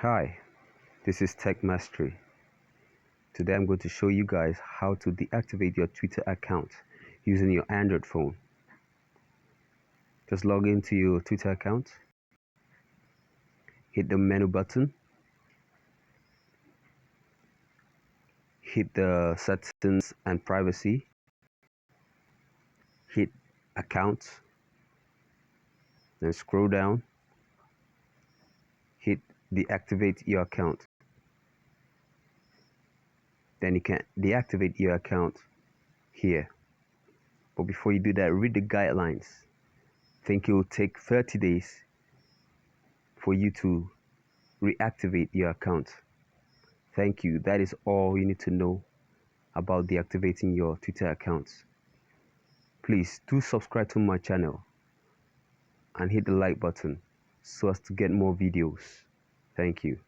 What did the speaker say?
Hi, this is Tech Mastery. Today I'm going to show you guys how to deactivate your Twitter account using your Android phone. Just log into your Twitter account, hit the menu button, hit the settings and privacy, hit accounts, then scroll down, hit deactivate your account. Then you can deactivate your account here. But before you do that, read the guidelines. I think it will take 30 days for you to reactivate your account. Thank you. That is all you need to know about deactivating your Twitter accounts. Please do subscribe to my channel and hit the like button so as to get more videos. Thank you.